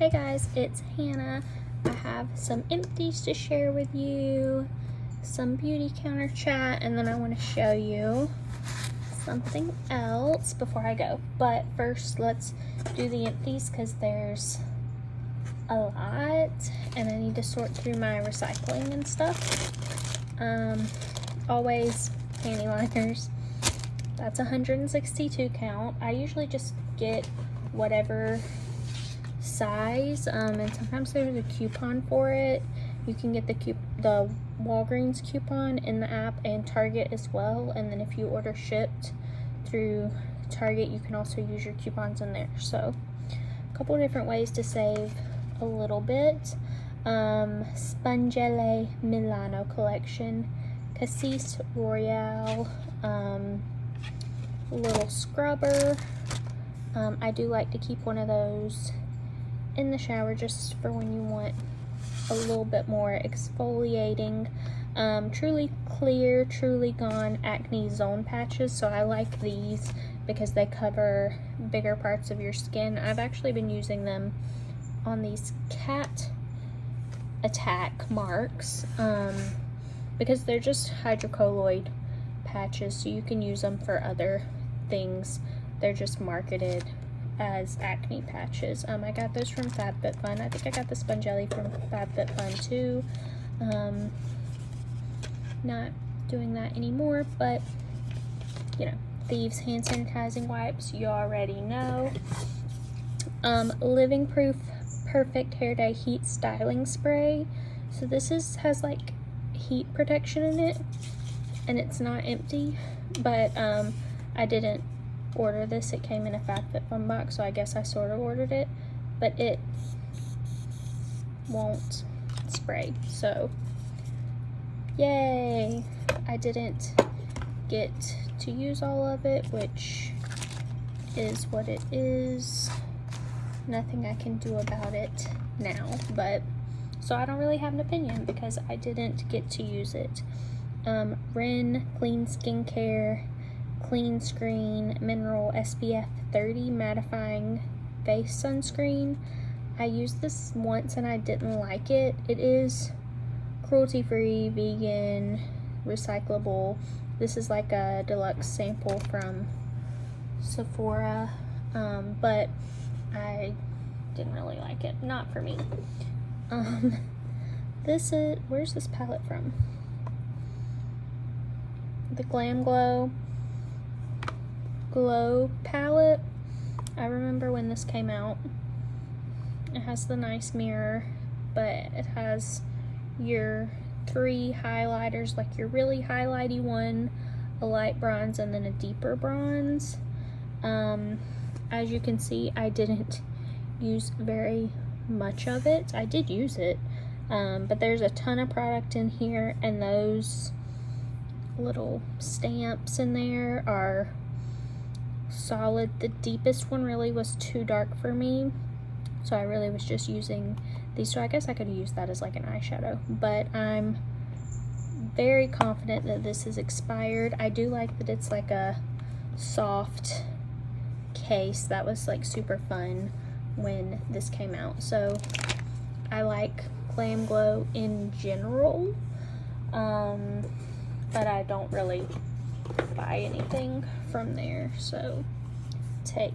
Hey guys, it's Hannah. I have some empties to share with you, some beauty counter chat, and then I want to show you something else before I go. But first, let's do the empties because there's a lot and I need to sort through my recycling and stuff. Always panty liners. That's 162 count. I usually just get whatever size, and sometimes there's a coupon for it. You can get the Walgreens coupon in the app and Target as well, and then if you order shipped through Target, you can also use your coupons in there. So a couple different ways to save a little bit. Spongele Milano collection, Cassis Royale, little scrubber. I do like to keep one of those in the shower just for when you want a little bit more exfoliating. Truly Clear, Truly Gone Acne Zone Patches. So I like these because they cover bigger parts of your skin. I've actually been using them on these cat attack marks because they're just hydrocolloid patches, so you can use them for other things. They're just marketed as acne patches. I got those from FabFitFun. I think I got the Spongele from FabFitFun too. Not doing that anymore, but you know, Thieves hand sanitizing wipes, you already know. Living Proof Perfect Hair Day Heat Styling Spray. So this has like heat protection in it, and it's not empty, but I didn't order this. It came in a FabFitFun box, so I guess I sort of ordered it, but it won't spray, so yay. I didn't get to use all of it, which is what it is. Nothing I can do about it now, but so I don't really have an opinion because I didn't get to use it. Ren Clean Skincare Clean Screen Mineral SPF 30 Mattifying Face Sunscreen. I used this once and I didn't like it. It is cruelty-free, vegan, recyclable. This is like a deluxe sample from Sephora, but I didn't really like it. Not for me. This is, where's this palette from? The Glam Glow palette. I remember when this came out. It has the nice mirror, but it has your 3 highlighters, like your really highlighty one, a light bronze, and then a deeper bronze. As you can see, I didn't use very much of it. I did use it, but there's a ton of product in here, and those little stamps in there are solid. The deepest one really was too dark for me, so I really was just using these. So I guess I could use that as like an eyeshadow, but I'm very confident that this is expired. I do like that it's like a soft case. That was like super fun when this came out. So I like Glam Glow in general, but I don't really buy anything from there, so take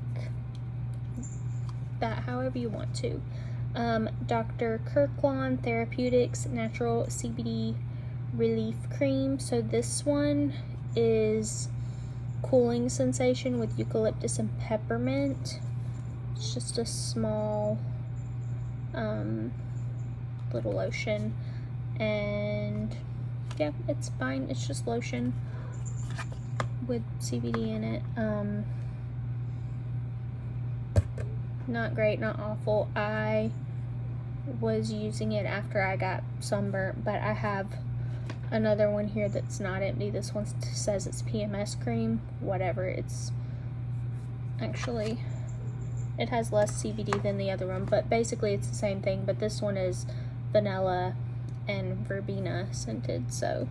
that however you want to. Dr. Kirkland Therapeutics Natural CBD Relief Cream. So this one is cooling sensation with eucalyptus and peppermint. It's just a small little lotion, and yeah, it's fine. It's just lotion with CBD in it. Not great, not awful. I was using it after I got sunburnt, but I have another one here that's not empty. This one says it's PMS cream, whatever. It's actually, it has less CBD than the other one, but basically it's the same thing, but this one is vanilla and verbena scented, so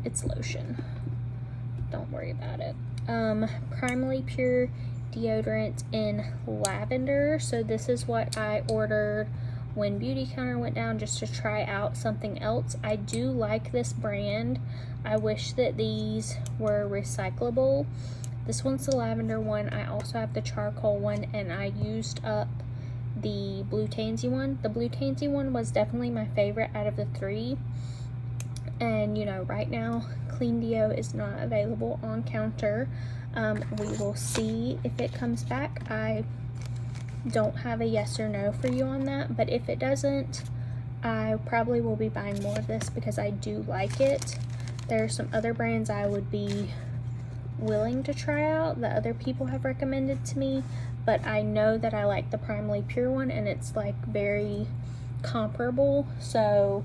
it's lotion. Don't worry about it. Primarily Pure deodorant in lavender. So this is what I ordered when Beauty Counter went down, just to try out something else. I do like this brand. I wish that these were recyclable. This one's the lavender one. I also have the charcoal one, and I used up the blue tansy one. The blue tansy one was definitely my favorite out of the three. And you know, right now Clean Deo is not available on counter. We will see if it comes back. I don't have a yes or no for you on that, but if it doesn't, I probably will be buying more of this because I do like it. There are some other brands I would be willing to try out that other people have recommended to me, but I know that I like the Primally Pure one, and it's like very comparable, so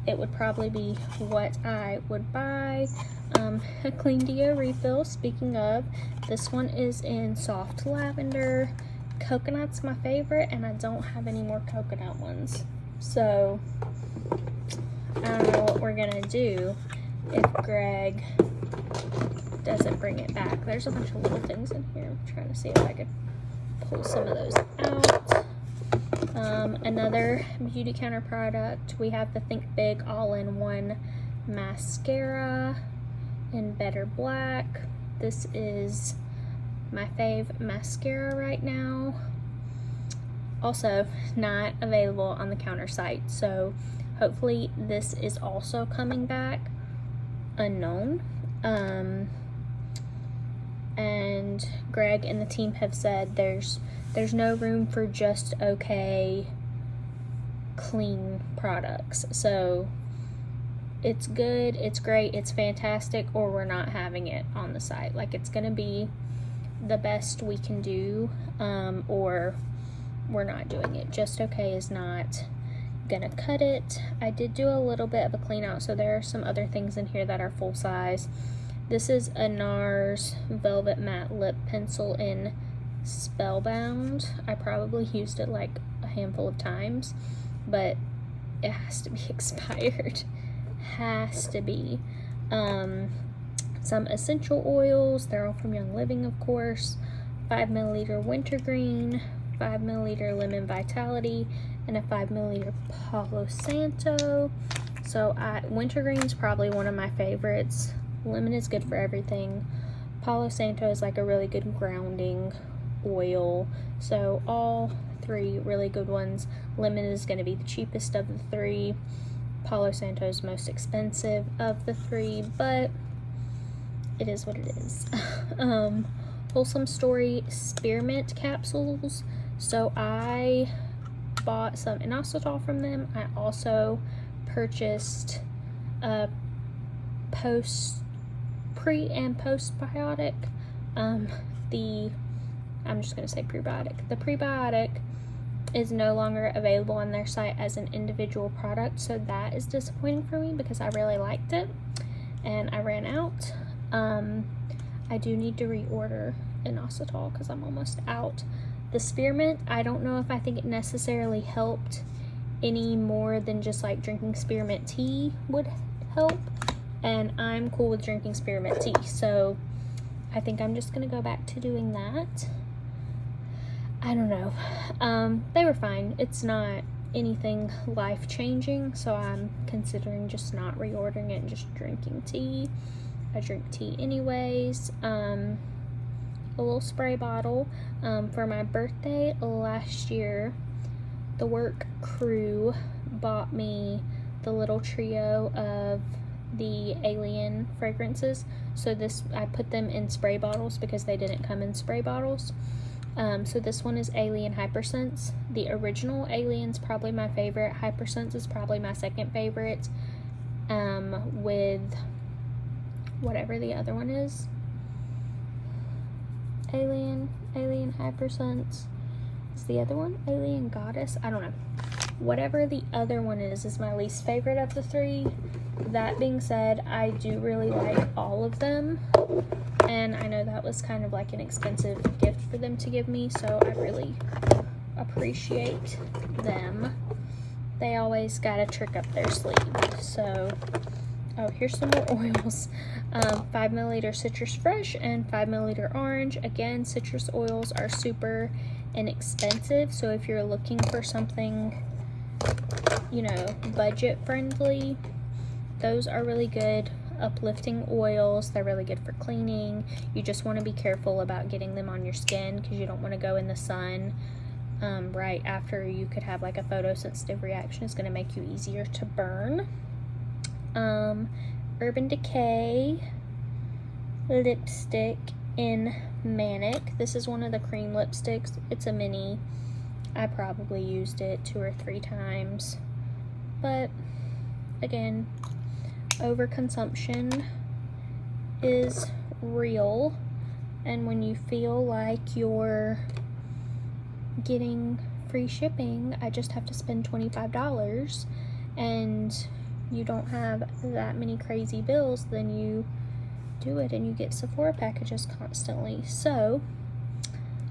it would probably be what I would buy. A Clean Deo refill, speaking of, this one is in soft lavender. Coconut's my favorite, and I don't have any more coconut ones, so I don't know what we're gonna do if Greg doesn't bring it back. There's a bunch of little things in here. I'm trying to see if I could pull some of those out. Another Beauty Counter product, we have the Think Big All-in-One mascara in Better Black. This is my fave mascara right now. Also not available on the counter site, so hopefully this is also coming back. Unknown. And Greg and the team have said there's no room for just okay clean products, so it's good, it's great, it's fantastic, or we're not having it on the site. Like, it's gonna be the best we can do, or we're not doing it. Just okay is not gonna cut it. I did do a little bit of a clean out, so there are some other things in here that are full size. This is a NARS Velvet Matte Lip Pencil in Spellbound. I probably used it like a handful of times, but it has to be expired. Has to be. Some essential oils. They're all from Young Living, of course. 5 milliliter Wintergreen, 5 milliliter Lemon Vitality, and a 5 milliliter Palo Santo. So Wintergreen's probably one of my favorites. Lemon is good for everything. Palo Santo is like a really good grounding oil. So all three really good ones. Lemon is going to be the cheapest of the three. Palo Santo is most expensive of the three, but it is what it is. Wholesome Story spearmint capsules. So I bought some inositol from them. I also purchased a pre and postbiotic. I'm just gonna say prebiotic. The prebiotic is no longer available on their site as an individual product, so that is disappointing for me because I really liked it and I ran out. I do need to reorder inositol because I'm almost out. The spearmint, I don't know if I think it necessarily helped any more than just like drinking spearmint tea would help, and I'm cool with drinking spearmint tea, so I think I'm just gonna go back to doing that. I don't know. They were fine. It's not anything life-changing, so I'm considering just not reordering it and just drinking tea. I drink tea anyways. A little spray bottle. For my birthday last year, the work crew bought me the little trio of the Alien fragrances. So I put them in spray bottles because they didn't come in spray bottles. So this one is Alien Hypersense. The original Alien's probably my favorite. Hypersense is probably my second favorite. With whatever the other one is. Alien Hypersense. Is the other one Alien Goddess? I don't know. Whatever the other one is my least favorite of the three. That being said, I do really like all of them, and I know that was kind of like an expensive gift for them to give me, so I really appreciate them. They always got a trick up their sleeve, so Oh, here's some more oils. 5 milliliter citrus fresh and 5 milliliter orange. Again, citrus oils are super inexpensive, so if you're looking for something, you know, budget friendly, those are really good uplifting oils. They're really good for cleaning. You just want to be careful about getting them on your skin because you don't want to go in the sun right after. You could have like a photosensitive reaction. It's going to make you easier to burn. Urban Decay lipstick in Manic. This is one of the cream lipsticks. It's a mini. I probably used it 2 or 3 times, but again, overconsumption is real, and when you feel like you're getting free shipping, I just have to spend $25 and you don't have that many crazy bills, then you do it and you get Sephora packages constantly. So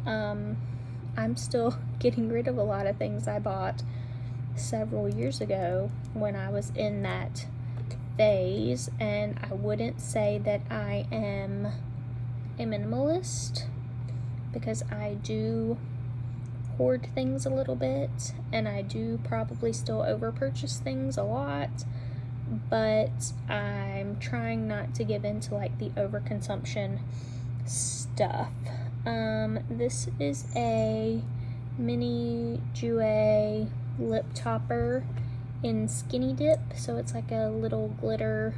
I'm still getting rid of a lot of things I bought several years ago when I was in that phase, and I wouldn't say that I am a minimalist because I do hoard things a little bit, and I do probably still over purchase things a lot, but I'm trying not to give in to like the overconsumption stuff. This is a mini Jouer lip topper in Skinny Dip, so it's like a little glitter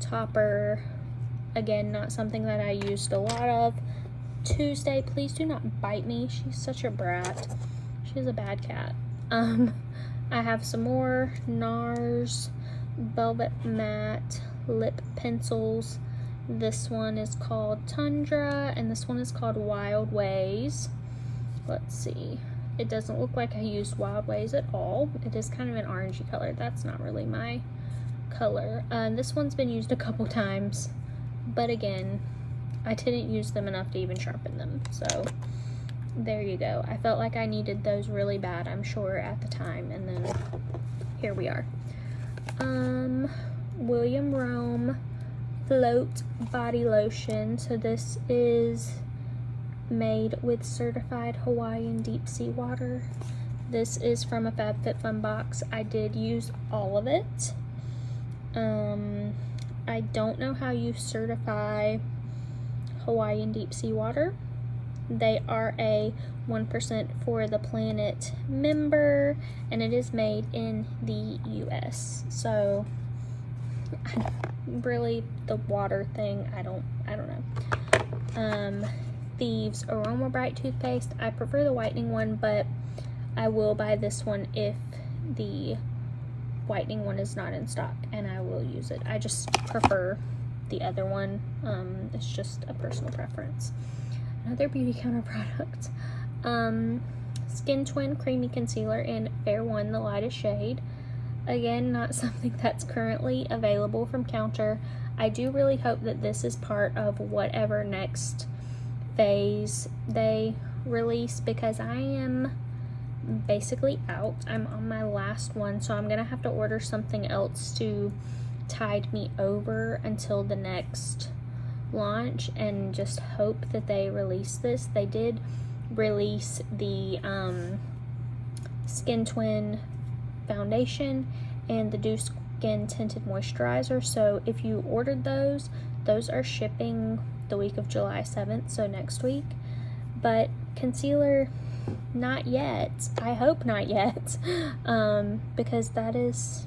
topper. Again, not something that I used a lot of. Tuesday, please do not bite me. She's such a brat. She's a bad cat. I have some more NARS Velvet Matte lip pencils. This one is called Tundra, and this one is called Wild Ways. Let's see. It doesn't look like I used Wild Ways at all. It is kind of an orangey color. That's not really my color. This one's been used a couple times, but again, I didn't use them enough to even sharpen them. So there you go. I felt like I needed those really bad, I'm sure, at the time, and then here we are. William Rome Float Body Lotion. So this is made with certified Hawaiian deep sea water. This is from a FabFitFun box. I did use all of it. I don't know how you certify Hawaiian deep sea water. They are a 1% for the Planet member, and it is made in the US. So really, the water thing, I don't know. Thieves Aroma Bright toothpaste. I prefer the whitening one, but I will buy this one if the whitening one is not in stock, and I will use it. I just prefer the other one. It's just a personal preference. Another Beauty Counter product. Skin Twin Creamy Concealer in Fair One, the lightest shade. Again, not something that's currently available from Counter. I do really hope that this is part of whatever next phase they release, because I am basically out. I'm on my last one, so I'm gonna have to order something else to tide me over until the next launch and just hope that they release this. They did release the Skin Twin foundation and the Dew Skin Tinted Moisturizer, so if you ordered those are shipping the week of July 7th, so next week. But concealer, not yet. I hope not yet, because that is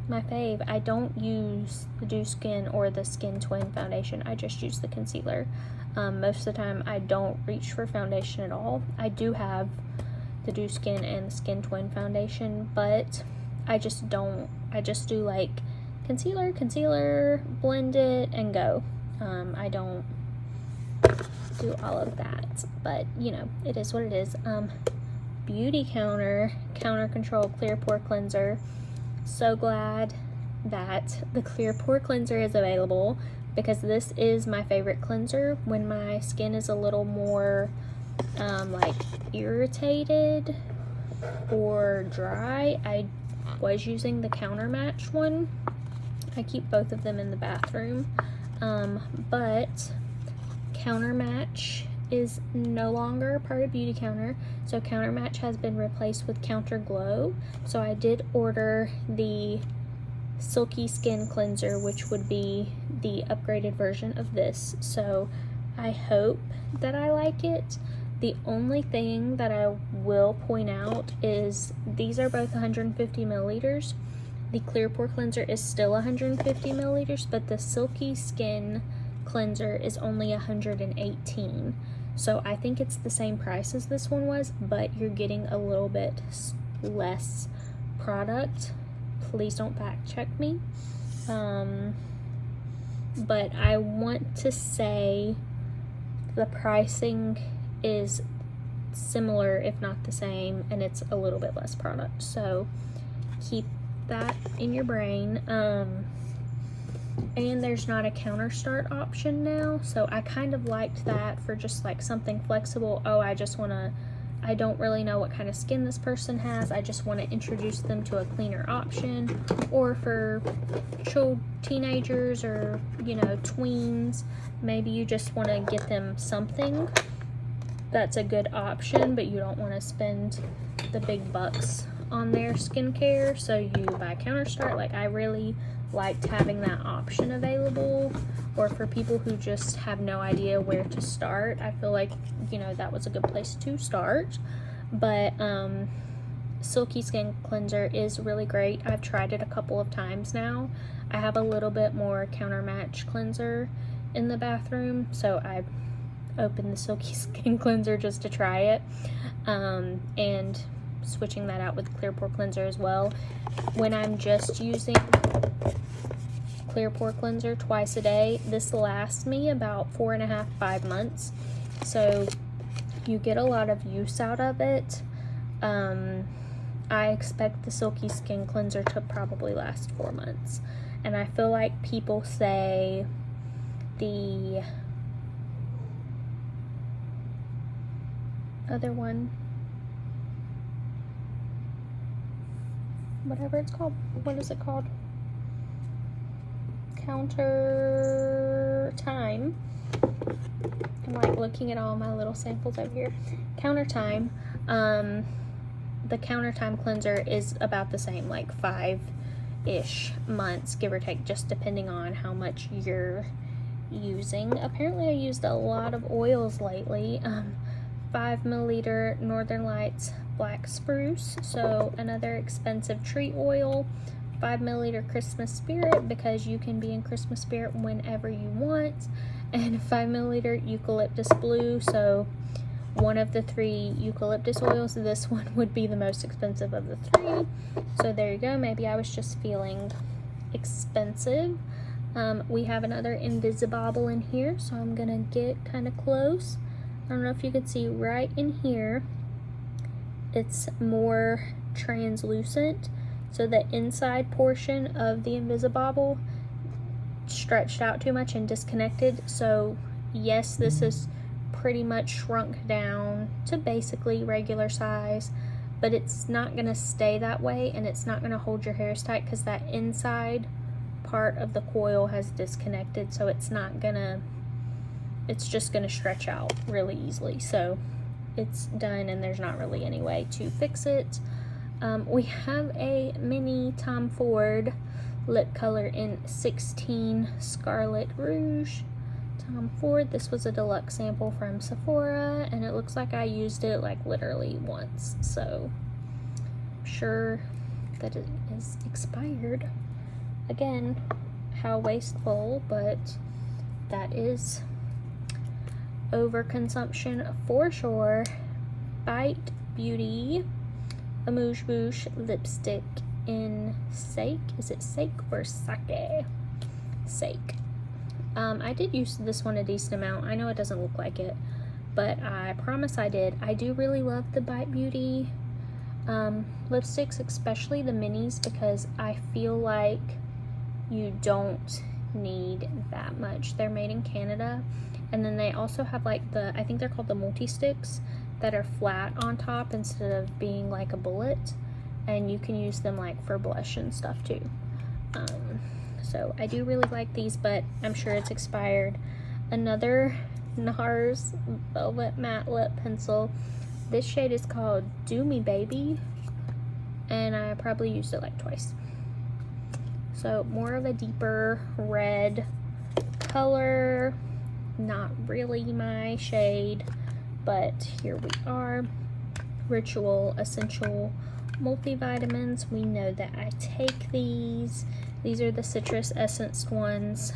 my fave. I don't use the Dew Skin or the Skin Twin foundation. I just use the concealer. Most of the time I don't reach for foundation at all. I do have the Dew Skin and the Skin Twin foundation, but I just do like concealer, blend it, and go. I don't do all of that, but you know, it is what it is. Beauty Counter Control Clear Pore Cleanser. So glad that the Clear Pore Cleanser is available, because this is my favorite cleanser when my skin is a little more like irritated or dry. I was using the Counter Match one, I keep both of them in the bathroom. But Counter Match is no longer part of Beauty Counter, so Counter Match has been replaced with Counter Glow. So I did order the Silky Skin Cleanser, which would be the upgraded version of this, so I hope that I like it. The only thing that I will point out is these are both 150 milliliters. The Clear Pore Cleanser is still 150 milliliters, but the Silky Skin Cleanser is only 118. So I think it's the same price as this one was, but you're getting a little bit less product. Please don't fact check me. But I want to say the pricing is similar, if not the same, and it's a little bit less product. So keep that in your brain. And there's not a counter start option now, so I kind of liked that for just like something flexible. Oh, I don't really know what kind of skin this person has, I just want to introduce them to a cleaner option. Or for teenagers or, you know, tweens, maybe you just want to get them something that's a good option, but you don't want to spend the big bucks on their skincare, so you buy Counter Start. Like, I really liked having that option available. Or for people who just have no idea where to start, I feel like, you know, that was a good place to start. But Silky Skin Cleanser is really great. I've tried it a couple of times now. I have a little bit more Counter Match cleanser in the bathroom, so I opened the Silky Skin Cleanser just to try it, and switching that out with Clear Pore Cleanser as well. When I'm just using Clear Pore Cleanser twice a day, this lasts me about 4.5 to 5 months, so you get a lot of use out of it. I expect the Silky Skin Cleanser to probably last 4 months, and I feel like people say the other one, whatever it's called, what is it called? Counter Time. I'm like looking at all my little samples over here. Counter Time. The Counter Time cleanser is about the same, like 5-ish months, give or take, just depending on how much you're using. Apparently I used a lot of oils lately. 5 milliliter Northern Lights Black Spruce, so another expensive tree oil. 5 milliliter Christmas Spirit, because you can be in Christmas spirit whenever you want. And 5 milliliter Eucalyptus Blue, so one of the 3 eucalyptus oils, this one would be the most expensive of the 3. So there you go, maybe I was just feeling expensive. We have another Invisibobble in here, so I'm gonna get kind of close. I don't know if you can see right in here, it's more translucent, so the inside portion of the Invisibobble stretched out too much and disconnected. So yes, this is pretty much shrunk down to basically regular size, but it's not gonna stay that way, and it's not gonna hold your hairs tight because that inside part of the coil has disconnected, so it's just gonna stretch out really easily. So it's done, and there's not really any way to fix it. We have a mini Tom Ford lip color in 16 Scarlet Rouge. Tom Ford, this was a deluxe sample from Sephora, and it looks like I used it like literally once, so I'm sure that it is expired. Again, how wasteful, but that is overconsumption for sure. Bite Beauty Amuse Bouche lipstick in Sake. Is it Sake or Sake? Sake. I did use this one a decent amount. I know it doesn't look like it, but I promise I did. I do really love the Bite Beauty lipsticks, especially the minis, because I feel like you don't need that much. They're made in Canada, and then they also have like I think they're called the multi-sticks, that are flat on top instead of being like a bullet, and you can use them like for blush and stuff too. So I do really like these, but I'm sure it's expired. Another NARS Velvet Matte Lip Pencil. This shade is called Do Me Baby, and I probably used it like twice. So more of a deeper red color. Not really my shade, but here we are. Ritual Essential Multivitamins. We know that I take these. These are the citrus essenced ones.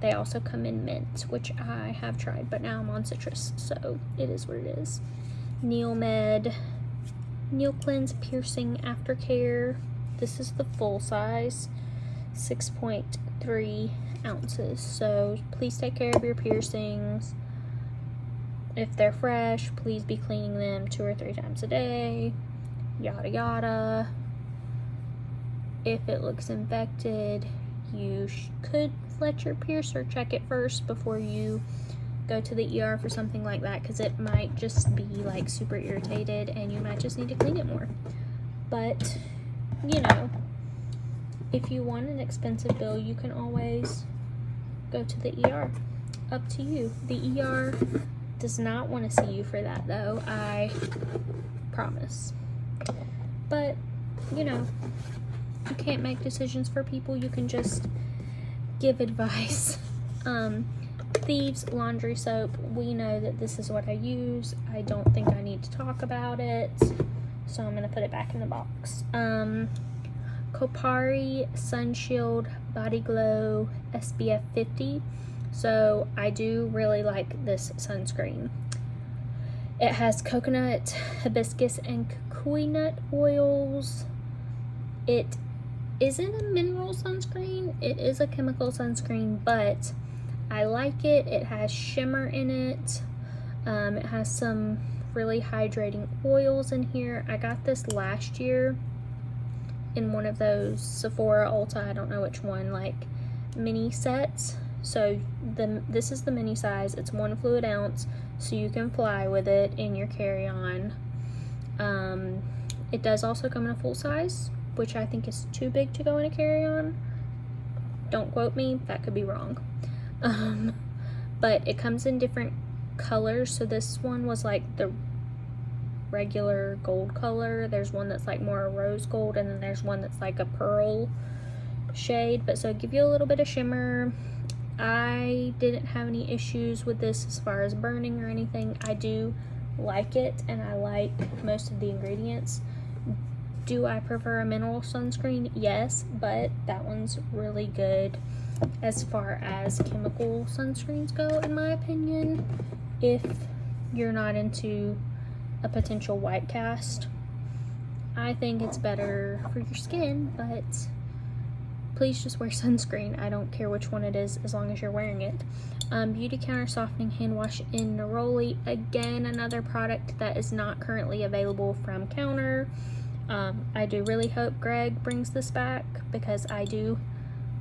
They also come in mint, which I have tried, but now I'm on citrus, so it is what it is. Neomed Neo Cleanse Piercing Aftercare. This is the full size, 6.3 ounces. So please take care of your piercings. If they're fresh, please be cleaning them 2 or 3 times a day. Yada yada. If it looks infected, you could let your piercer check it first before you go to the ER for something like that, because it might just be like super irritated and you might just need to clean it more. But you know, if you want an expensive bill, you can always go to the ER. Up to you. The ER does not want to see you for that, though, I promise. But you know, you can't make decisions for people, you can just give advice. Thieves Laundry Soap, we know that this is what I use. I don't think I need to talk about it, so I'm going to put it back in the box. Kopari Sunshield Body Glow SPF 50. So I do really like this sunscreen. It has coconut, hibiscus, and kukui nut oils. It isn't a mineral sunscreen, it is a chemical sunscreen, but I like it. It has shimmer in it. It has some really hydrating oils in here. I got this last year in one of those Sephora, Ulta, I don't know which one, like mini sets. So this is the mini size. It's 1 fluid ounce, so you can fly with it in your carry-on. It does also come in a full size, which I think is too big to go in a carry-on. Don't quote me, that could be wrong. But it comes in different colors. So this one was like the regular gold color. There's one that's like more rose gold, and then there's one that's like a pearl shade. But so give you a little bit of shimmer. I didn't have any issues with this as far as burning or anything. I do like it, and I like most of the ingredients. Do I prefer a mineral sunscreen? Yes, but that one's really good as far as chemical sunscreens go, in my opinion, if you're not into a potential white cast. I think it's better for your skin, but please just wear sunscreen. I don't care which one it is as long as you're wearing it. Beauty Counter Softening Hand Wash in Neroli. Again, another product that is not currently available from Counter. I do really hope Greg brings this back, because I do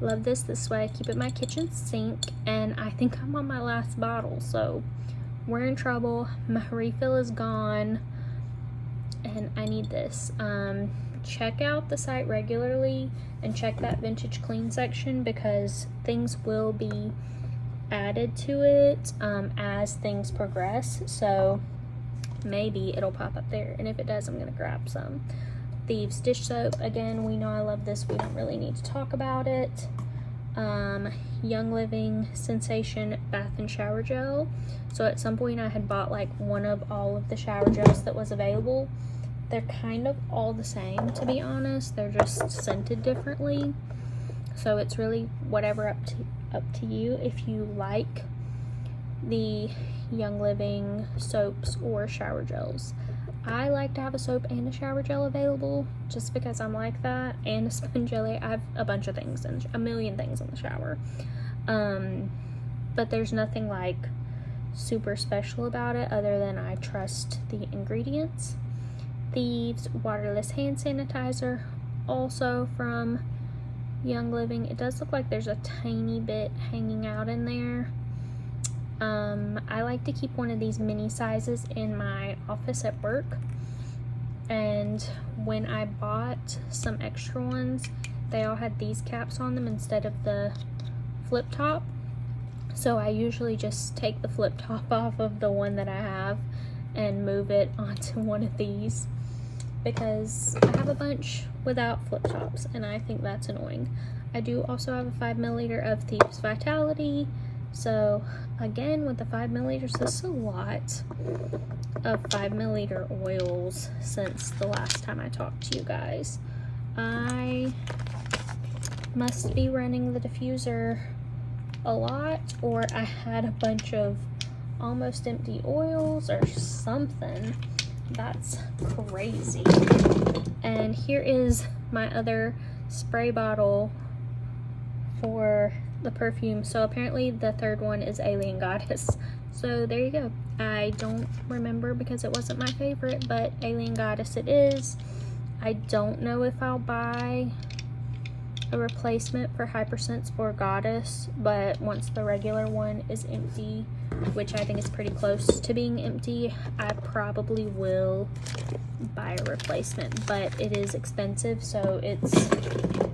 love this. This way I keep it in my kitchen sink, and I think I'm on my last bottle, so we're in trouble. My refill is gone, and I need this. Check out the site regularly and check that vintage clean section, because things will be added to it as things progress, so maybe it'll pop up there, and if it does, I'm gonna grab some. Thieves Dish Soap, again, we know I love this, we don't really need to talk about it. Young Living Sensation Bath and Shower Gel. So at some point I had bought like one of all of the shower gels that was available. They're kind of all the same, to be honest. They're just scented differently. So it's really whatever up to you if you like the Young Living soaps or shower gels. I like to have a soap and a shower gel available just because I'm like that, and a sponge jelly. I have a bunch of things, and a million things in the shower. But there's nothing like super special about it other than I trust the ingredients. Thieves Waterless Hand Sanitizer, also from Young Living. It does look like there's a tiny bit hanging out in there. I like to keep one of these mini sizes in my office at work, and when I bought some extra ones, they all had these caps on them instead of the flip top. So I usually just take the flip top off of the one that I have and move it onto one of these, because I have a bunch without flip tops and I think that's annoying. I do also have a 5 milliliter of Thieves Vitality. So again, with the 5 milliliters, this is a lot of 5 milliliter oils since the last time I talked to you guys. I must be running the diffuser a lot, or I had a bunch of almost empty oils or something. That's crazy. And here is my other spray bottle for the perfume. So apparently the third one is Alien Goddess. So there you go. I don't remember because it wasn't my favorite, but Alien Goddess it is. I don't know if I'll buy a replacement for Hypersense or Goddess, but once the regular one is empty, which I think is pretty close to being empty, I probably will buy a replacement. But it is expensive, so it's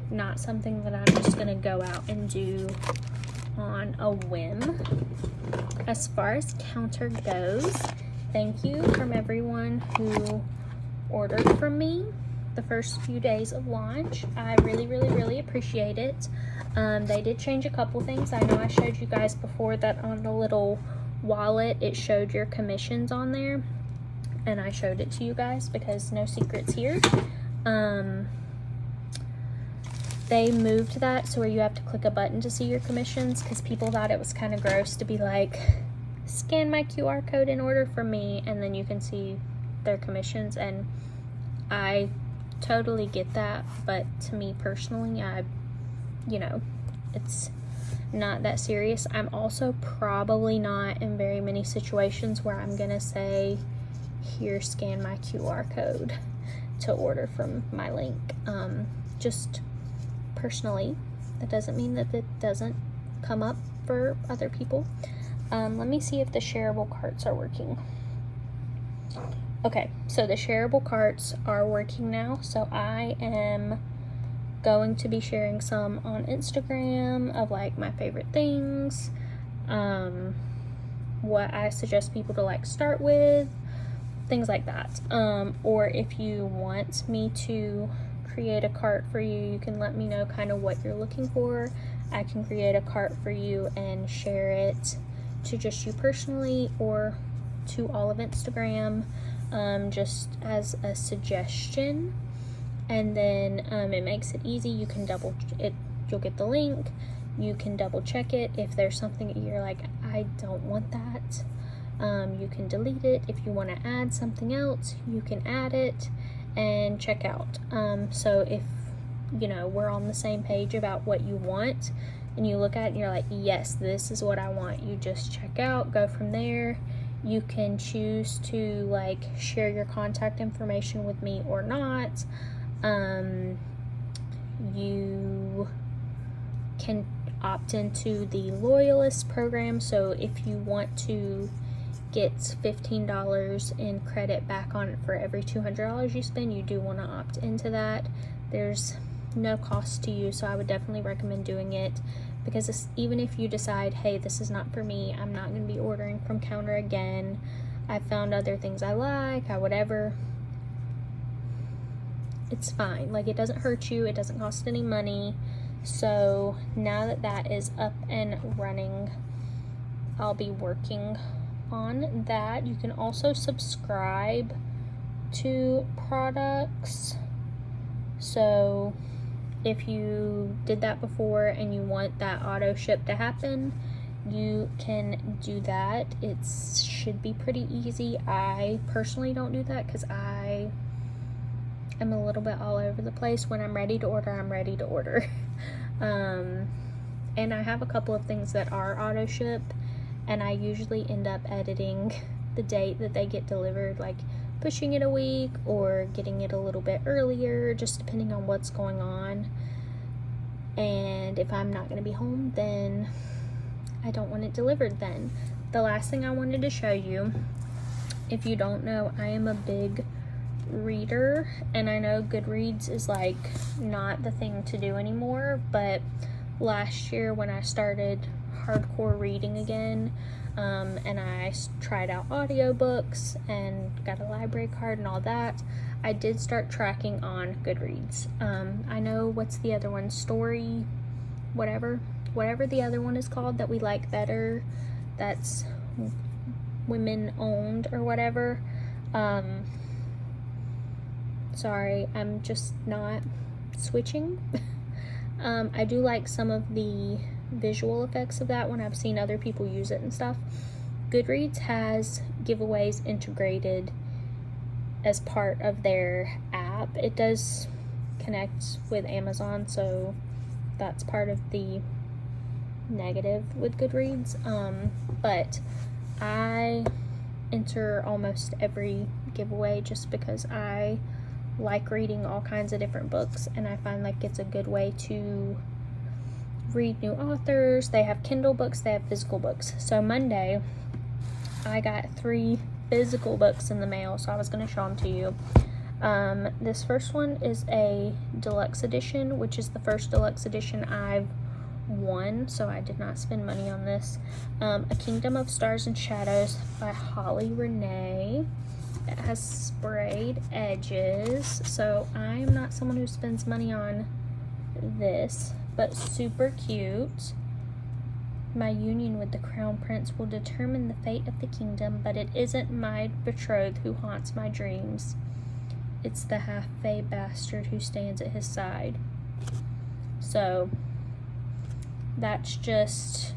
not something that I'm just gonna go out and do on a whim. As far as counter goes, thank you from everyone who ordered from me the first few days of launch. I really appreciate it. They did change a couple things. I know I showed you guys before that on the little wallet it showed your commissions on there, and I showed it to you guys because no secrets here. They moved that so where you have to click a button to see your commissions, because people thought it was kind of gross to be like, scan my QR code and order from me, and then you can see their commissions. And I totally get that, but to me personally, it's not that serious. I'm also probably not in very many situations where I'm gonna say, here, scan my QR code to order from my link. Just personally, that doesn't mean that it doesn't come up for other people. Let me see if the shareable carts are working. Okay, so the shareable carts are working now, so I am going to be sharing some on Instagram of like my favorite things, what I suggest people to like start with, things like that. Or if you want me to create a cart for you, you can let me know kind of what you're looking for. I can create a cart for you and share it to just you personally or to all of Instagram, just as a suggestion. And then it makes it easy. You can double it, you'll get the link, you can double check it. If there's something that you're like, I don't want that, you can delete it. If you want to add something else, you can add it and check out. So if we're on the same page about what you want and you look at it and you're like, yes, this is what I want, you just check out, go from there. You can choose to like share your contact information with me or not. You can opt into the loyalist program, so if you want to get $15 in credit back on it for every $200 you spend, you do want to opt into that. There's no cost to you, so I would definitely recommend doing it, because even if you decide, hey, this is not for me, I'm not going to be ordering from Counter again, I found other things I like, whatever, it's fine. Like, it doesn't hurt you, it doesn't cost any money. So now that that is up and running, I'll be working on that. You can also subscribe to products. So if you did that before and you want that auto ship to happen, you can do that. It should be pretty easy. I personally don't do that because I am a little bit all over the place. When I'm ready to order, I'm ready to order. And I have a couple of things that are auto ship, and I usually end up editing the date that they get delivered, like pushing it a week or getting it a little bit earlier, just depending on what's going on. And if I'm not going to be home, then I don't want it delivered then. The last thing I wanted to show you, if you don't know, I am a big reader, and I know Goodreads is like not the thing to do anymore, but last year when I started hardcore reading again, and I tried out audiobooks and got a library card and all that, I did start tracking on Goodreads. I know, what's the other one? Story, whatever the other one is called that we like better, that's women owned or whatever. Sorry, I'm just not switching. I do like some of the visual effects of that one. I've seen other people use it and stuff. Goodreads has giveaways integrated as part of their app. It does connect with Amazon, so that's part of the negative with Goodreads. But I enter almost every giveaway just because I like reading all kinds of different books, and I find like it's a good way to read new authors. They have Kindle books, they have physical books. So Monday I got 3 physical books in the mail, so I was going to show them to you. This first one is a deluxe edition, which is the first deluxe edition I've won, so I did not spend money on this. A Kingdom of Stars and Shadows by Holly Renee. It has sprayed edges, so I'm not someone who spends money on this, but super cute. My union with the crown prince will determine the fate of the kingdom, but it isn't my betrothed who haunts my dreams. It's the half-fae bastard who stands at his side. So that's just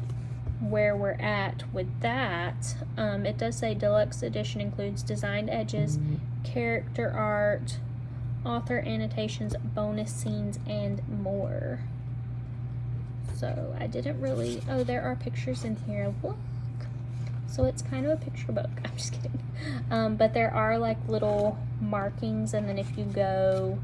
where we're at with that. It does say deluxe edition includes designed edges, character art, author annotations, bonus scenes, and more. So I didn't really, oh, there are pictures in here, look. So it's kind of a picture book. I'm just kidding. But there are like little markings, and then if you go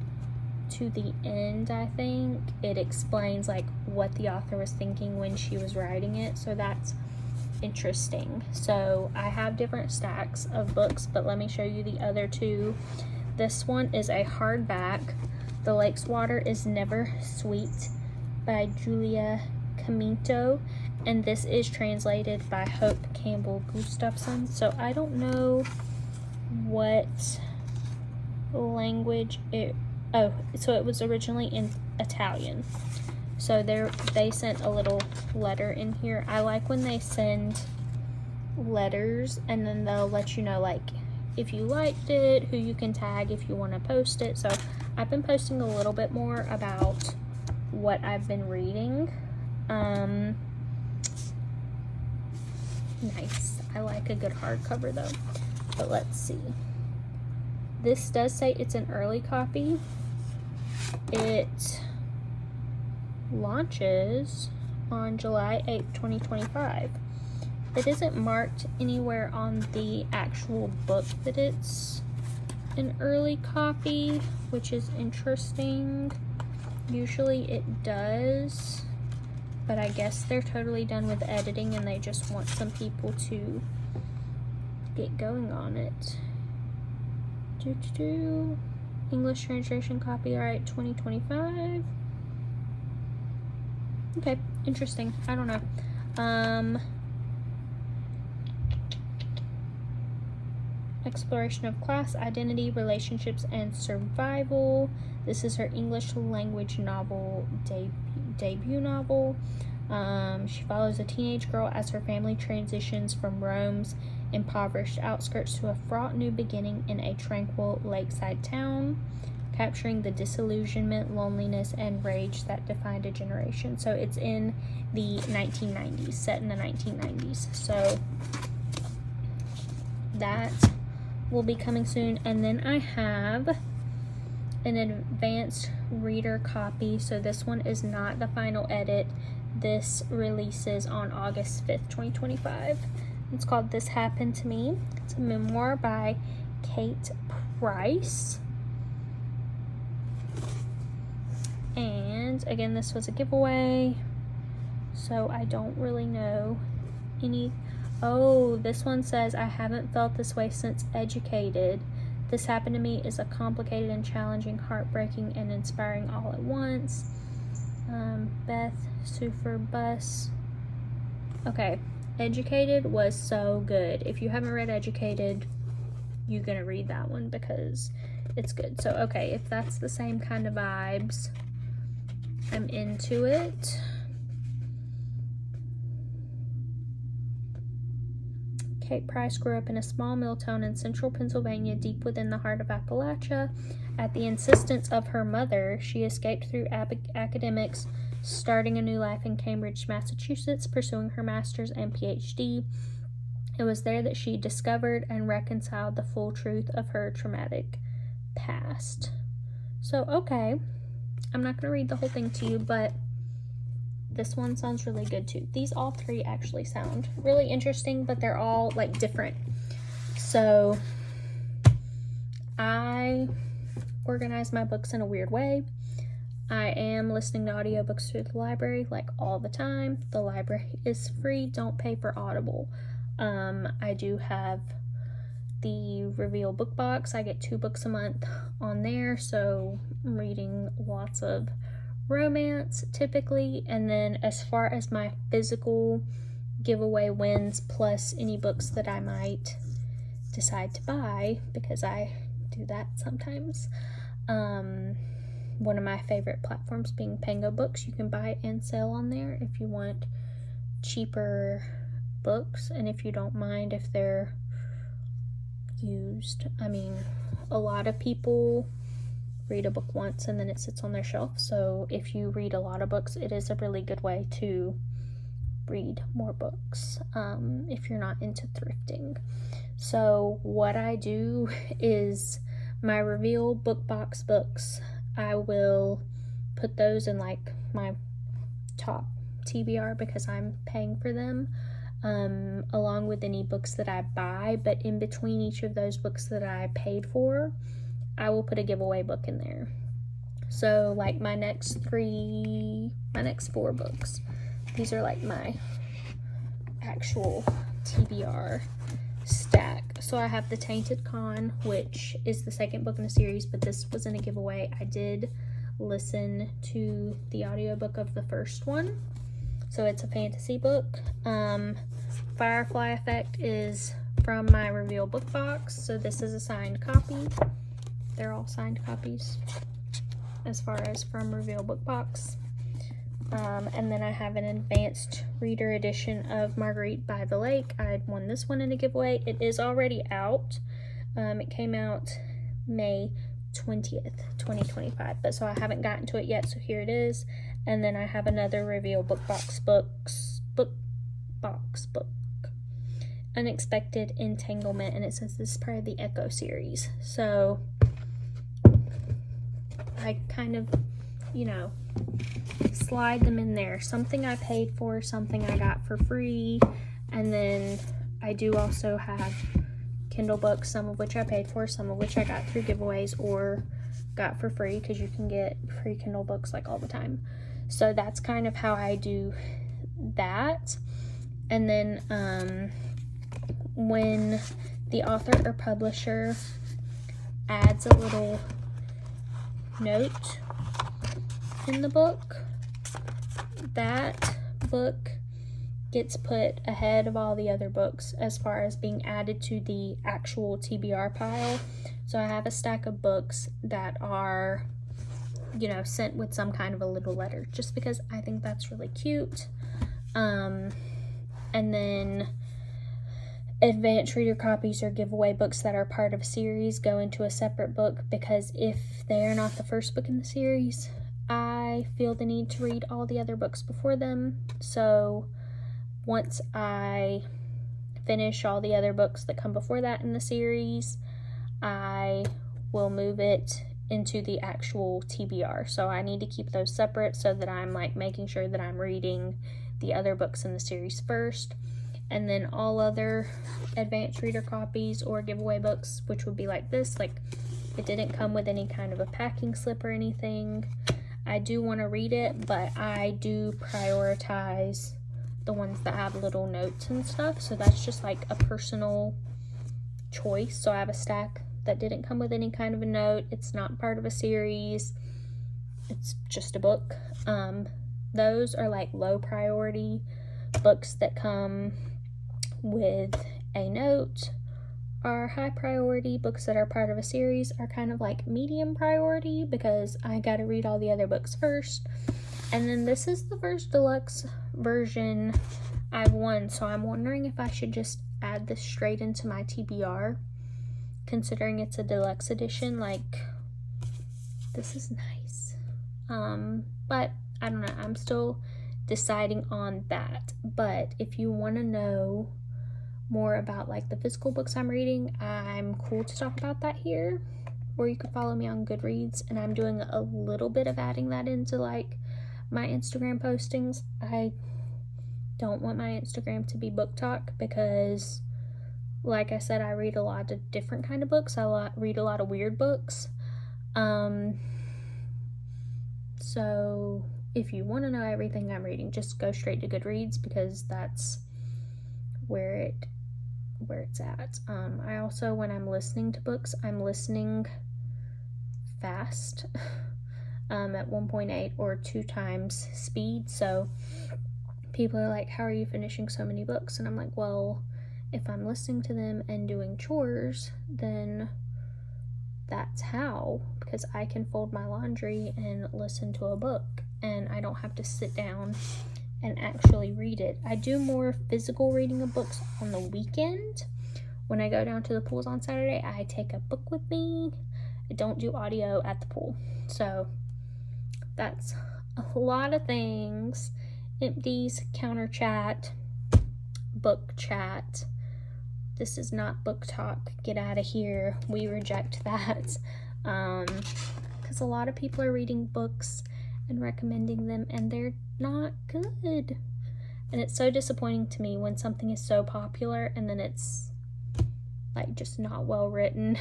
to the end, I think it explains like what the author was thinking when she was writing it, so that's interesting. So I have different stacks of books, but let me show you the other 2. This one is a hardback, The Lake's Water is Never Sweet by Julia Caminto, and this is translated by Hope Campbell Gustafson. So I don't know what language it, oh, so it was originally in Italian. So they sent a little letter in here. I like when they send letters and then they'll let you know like if you liked it, who you can tag if you want to post it. So I've been posting a little bit more about what I've been reading. Nice. I like a good hardcover though. But let's see. This does say it's an early copy. It launches on July 8th, 2025. It isn't marked anywhere on the actual book that it's an early copy, which is interesting. Usually it does, but I guess they're totally done with editing and they just want some people to get going on it. English translation copyright 2025. Okay, interesting. I don't know. Exploration of class, identity, relationships, and survival. This is her English language novel, debut novel. She follows a teenage girl as her family transitions from Rome's impoverished outskirts to a fraught new beginning in a tranquil lakeside town, capturing the disillusionment, loneliness, and rage that defined a generation. So it's in the 1990s, set in the 1990s. So that will be coming soon. And then I have an advanced reader copy. So this one is not the final edit. This releases on August 5th, 2025. It's called This Happened to Me. It's a memoir by Kate Price. And again, this was a giveaway, so I don't really know any. Oh, this one says, I haven't felt this way since Educated. This Happened to Me is a complicated and challenging, heartbreaking, and inspiring all at once. Beth Sufer Bus. Okay, Educated was so good. If you haven't read Educated, you're gonna read that one because it's good. So, okay, if that's the same kind of vibes, I'm into it. Kate Price grew up in a small mill town in central Pennsylvania, deep within the heart of Appalachia. At the insistence of her mother, she escaped through academics, starting a new life in Cambridge, Massachusetts, pursuing her master's and PhD. It was there that she discovered and reconciled the full truth of her traumatic past. So, okay, I'm not going to read the whole thing to you, but this one sounds really good too. These all three actually sound really interesting, but they're all like different. So I organize my books in a weird way. I am listening to audiobooks through the library like all the time. The library is free. Don't pay for Audible. I do have the Reveal book box. I get 2 books a month on there, so I'm reading lots of romance typically. And then as far as my physical giveaway wins, plus any books that I might decide to buy, because I do that sometimes, one of my favorite platforms being Pango Books. You can buy and sell on there if you want cheaper books, and if you don't mind if they're used. I mean, a lot of people read a book once and then it sits on their shelf, so if you read a lot of books, it is a really good way to read more books if you're not into thrifting. So what I do is my Reveal book box books, I will put those in like my top TBR because I'm paying for them, along with any books that I buy. But in between each of those books that I paid for, I will put a giveaway book in there. So like my next 4 books, these are like my actual TBR stack. So I have The Tainted Con, which is the second book in the series, but this was in a giveaway. I did listen to the audiobook of the first one, so it's a fantasy book. Firefly Effect is from my Reveal book box, so this is a signed copy. They're all signed copies as far as from Reveal book box. And then I have an advanced reader edition of Marguerite by the Lake. I won this one in a giveaway. It is already out. It came out May 20th, 2025, but so I haven't gotten to it yet, so here it is. And then I have another Reveal book book, Unexpected Entanglement, and it says this is part of the Echo series. So I kind of, slide them in there. Something I paid for, something I got for free, and then I do also have Kindle books, some of which I paid for, some of which I got through giveaways or got for free, because you can get free Kindle books like all the time. So that's kind of how I do that. And then when the author or publisher adds a little note in the book, that book gets put ahead of all the other books as far as being added to the actual TBR pile. So I have a stack of books that are, sent with some kind of a little letter, just because I think that's really cute. And then advanced reader copies or giveaway books that are part of a series go into a separate book, because if they are not the first book in the series, I feel the need to read all the other books before them. So once I finish all the other books that come before that in the series, I will move it into the actual TBR. So I need to keep those separate so that I'm like making sure that I'm reading the other books in the series first. And then all other advanced reader copies or giveaway books, which would be like this, like it didn't come with any kind of a packing slip or anything. I do want to read it, but I do prioritize the ones that have little notes and stuff. So that's just like a personal choice. So I have a stack that didn't come with any kind of a note. It's not part of a series. It's just a book. Those are like low priority books that come with a note. Our high priority books that are part of a series are kind of like medium priority because I gotta read all the other books first. And then this is the first deluxe version I've won, so I'm wondering if I should just add this straight into my TBR, considering it's a deluxe edition. Like, this is nice. But I don't know, I'm still deciding on that. But if you want to know more about like the physical books I'm reading, I'm cool to talk about that here, or you could follow me on Goodreads, and I'm doing a little bit of adding that into like my Instagram postings. I don't want my Instagram to be book talk because, like I said, I read a lot of different kind of books. Read a lot of weird books. So if you want to know everything I'm reading, just go straight to Goodreads because that's where it's at. I also, when I'm listening to books, I'm listening fast at 1.8 or 2 times speed. So people are like, how are you finishing so many books? And I'm like, well, if I'm listening to them and doing chores, then that's how, because I can fold my laundry and listen to a book, and I don't have to sit down and actually read it. I do more physical reading of books on the weekend. When I go down to the pools on Saturday, I take a book with me. I don't do audio at the pool. So that's a lot of things. Empties, counter chat, book chat. This is not book talk. Get out of here. We reject that. Because a lot of people are reading books and recommending them, and they're not good. And it's so disappointing to me when something is so popular and then it's like just not well written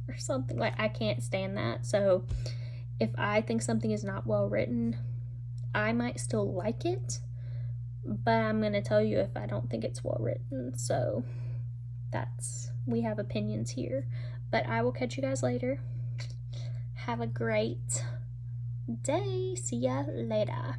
or something. Like, I can't stand that. So if I think something is not well written, I might still like it, but I'm going to tell you if I don't think it's well written. So we have opinions here. But I will catch you guys later. Have a great day. See ya later.